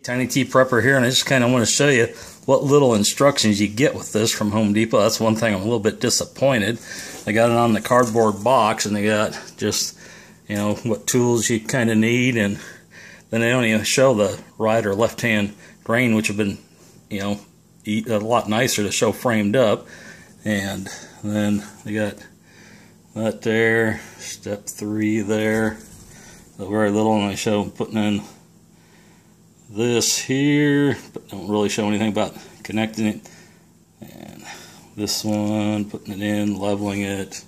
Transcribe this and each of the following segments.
Tiny Tea Prepper here, and I just kind of want to show you what little instructions you get with this from Home Depot. That's one thing I'm a little bit disappointed. They got it on the cardboard box, and they got just, you know, what tools you kind of need, and then they don't even show the right or left hand drain, which have been, you know, a lot nicer to show framed up. And then they got that there, step 3 there, very little, and I show putting in this here, but don't really show anything about connecting it. And this one, putting it in, leveling it,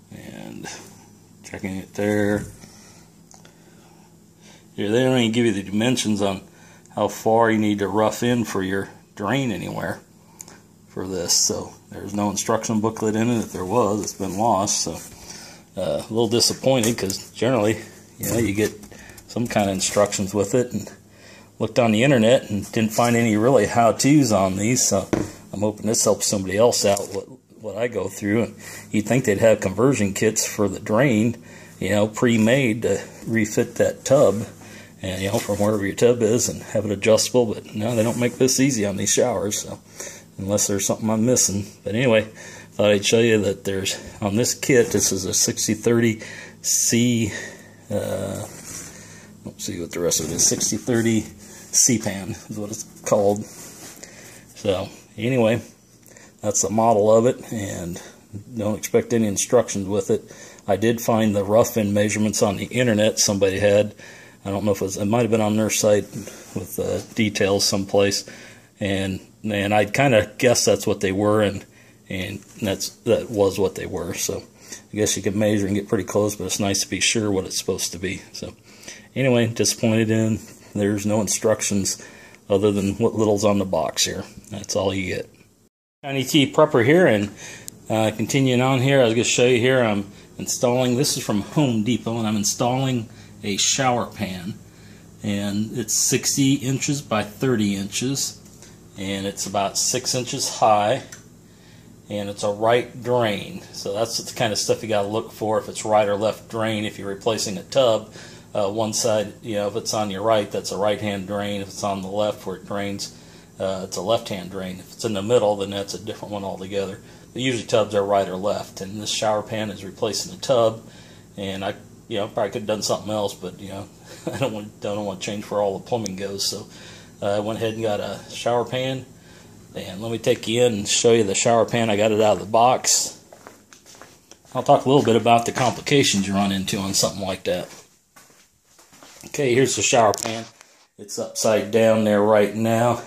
and checking it there. Here, they don't even give you the dimensions on how far you need to rough in for your drain anywhere for this. So there's no instruction booklet in it. If there was, it's been lost. So a little disappointed, because generally, you know, you get some kind of instructions with it, and looked on the internet and didn't find any really how-tos on these. So I'm hoping this helps somebody else out what I go through. And you'd think they'd have conversion kits for the drain, you know, pre-made to refit that tub, and, you know, from wherever your tub is, and have it adjustable. But no, they don't make this easy on these showers, so unless there's something I'm missing. But anyway, thought I'd show you that there's, on this kit, this is a 6030 C, let's see what the rest of it is, 6030 C-Pan is what it's called. So anyway, that's the model of it, and don't expect any instructions with it. I did find the rough-in measurements on the internet somebody had. I don't know if it might have been on their site with details someplace, and I kind of guessed that's what they were, and that was what they were. So I guess you can measure and get pretty close, but it's nice to be sure what it's supposed to be. So anyway, disappointed in there's no instructions other than what little's on the box here. That's all you get. Tiny Tea Prepper here, and continuing on here, I was going to show you here, I'm installing, this is from Home Depot, and I'm installing a shower pan, and it's 60 inches by 30 inches, and it's about 6 inches high, and it's a right drain. So that's the kind of stuff you got to look for if it's right or left drain. If you're replacing a tub, one side, you know, if it's on your right, that's a right-hand drain. If it's on the left where it drains, it's a left-hand drain. If it's in the middle, then that's a different one altogether. But usually tubs are right or left, and this shower pan is replacing a tub, and I, you know, probably could have done something else, but, you know, I don't want to change where all the plumbing goes. So I went ahead and got a shower pan, and let me take you in and show you the shower pan. I got it out of the box. I'll talk a little bit about the complications you run into on something like that. Okay, here's the shower pan. It's upside down there right now.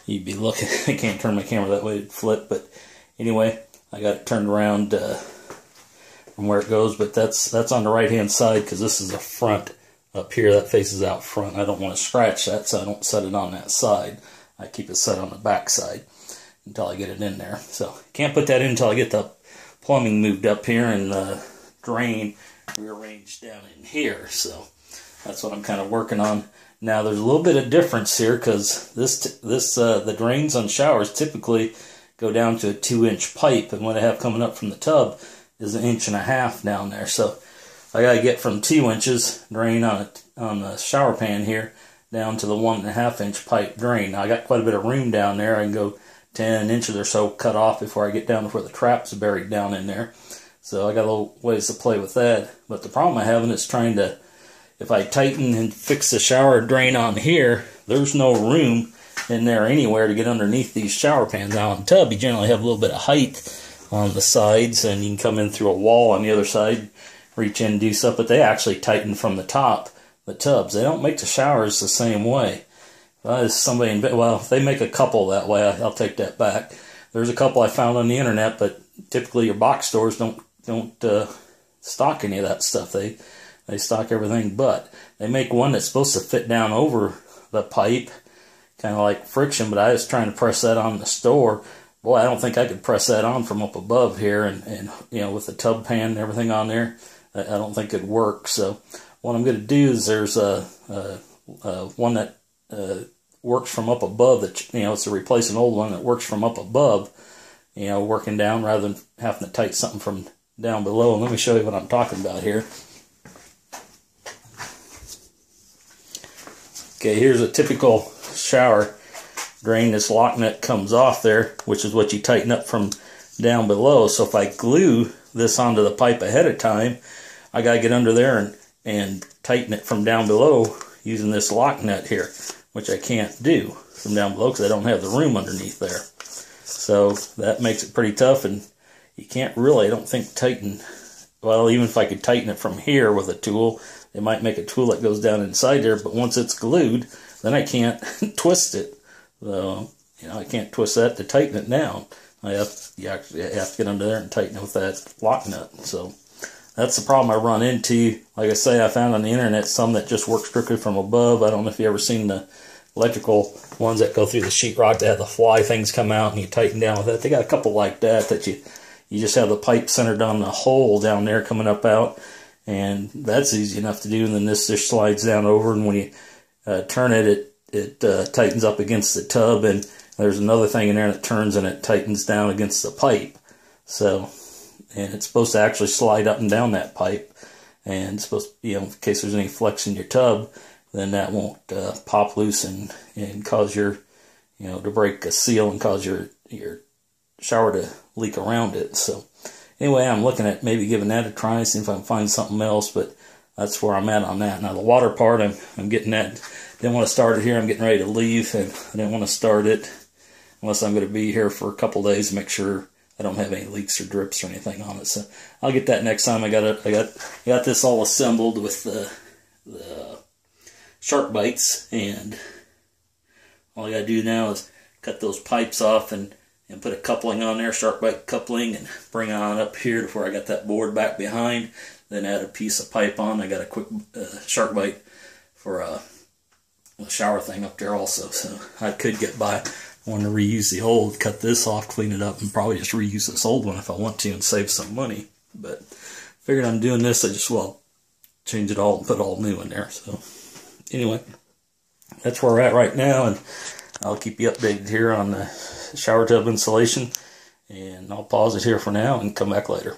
You'd be looking, I can't turn my camera that way to flip, but anyway, I got it turned around from where it goes, but that's on the right hand side, because this is the front up here that faces out front. I don't want to scratch that, so I don't set it on that side. I keep it set on the back side until I get it in there. So can't put that in until I get the plumbing moved up here and the drain rearranged down in here. So that's what I'm kind of working on. Now there's a little bit of difference here, because the drains on showers typically go down to a 2-inch pipe, and what I have coming up from the tub is 1.5 inches down there. So I got to get from 2 inches drain on the shower pan here down to the 1.5-inch pipe drain. Now I got quite a bit of room down there. I can go 10 inches or so cut off before I get down to where the trap's buried down in there. So I got a little ways to play with that. But the problem I'm having is trying to, if I tighten and fix the shower drain on here, there's no room in there anywhere to get underneath these shower pans. Now on the tub, you generally have a little bit of height on the sides, and you can come in through a wall on the other side, reach in and do stuff, but they actually tighten from the top, the tubs. They don't make the showers the same way. Somebody, well, they make a couple that way. I'll take that back. There's a couple I found on the internet, but typically your box stores don't stock any of that stuff. They stock everything, but they make one that's supposed to fit down over the pipe, kind of like friction, but I was trying to press that on the store. Boy, I don't think I could press that on from up above here, and you know, with the tub pan and everything on there, I don't think it'd work. So what I'm going to do is there's one that works from up above, that, you know, it's to replace an old one that works from up above, you know, working down rather than having to tighten something from down below. And let me show you what I'm talking about here. Okay, here's a typical shower drain. This lock nut comes off there, which is what you tighten up from down below. So if I glue this onto the pipe ahead of time, I gotta get under there and tighten it from down below using this lock nut here, which I can't do from down below because I don't have the room underneath there. So that makes it pretty tough, and you can't really, I don't think, tighten. Well, even if I could tighten it from here with a tool, they might make a tool that goes down inside there, but once it's glued, then I can't twist it. So, you know, I can't twist that to tighten it down. You actually have to get under there and tighten it with that lock nut. So that's the problem I run into. Like I say, I found on the internet some that just work strictly from above. I don't know if you've ever seen the electrical ones that go through the sheetrock that have the fly things come out and you tighten down with that. They got a couple like that you just have the pipe centered on the hole down there coming up out, and that's easy enough to do. And then this just slides down over, and when you turn it, it tightens up against the tub, and there's another thing in there that turns and it tightens down against the pipe. So, and it's supposed to actually slide up and down that pipe, and it's supposed to, you know, in case there's any flex in your tub, then that won't pop loose and cause your, you know, to break a seal and cause your shower to leak around it. So anyway, I'm looking at maybe giving that a try, see if I can find something else, but that's where I'm at on that. Now the water part, I'm getting that. Didn't want to start it here. I'm getting ready to leave, and I didn't want to start it unless I'm going to be here for a couple days to make sure I don't have any leaks or drips or anything on it. So I'll get that next time. I got this all assembled with the shark bites, and all I got to do now is cut those pipes off and put a coupling on there, shark bite coupling, and bring it on up here to where I got that board back behind. Then add a piece of pipe on. I got a quick shark bite for a shower thing up there also, so I could get by. I want to reuse the old, cut this off, clean it up, and probably just reuse this old one if I want to and save some money. But figured I'm doing this, I just, well, change it all and put all new in there. So anyway, that's where we're at right now, and I'll keep you updated here on the shower tub installation, and I'll pause it here for now and come back later.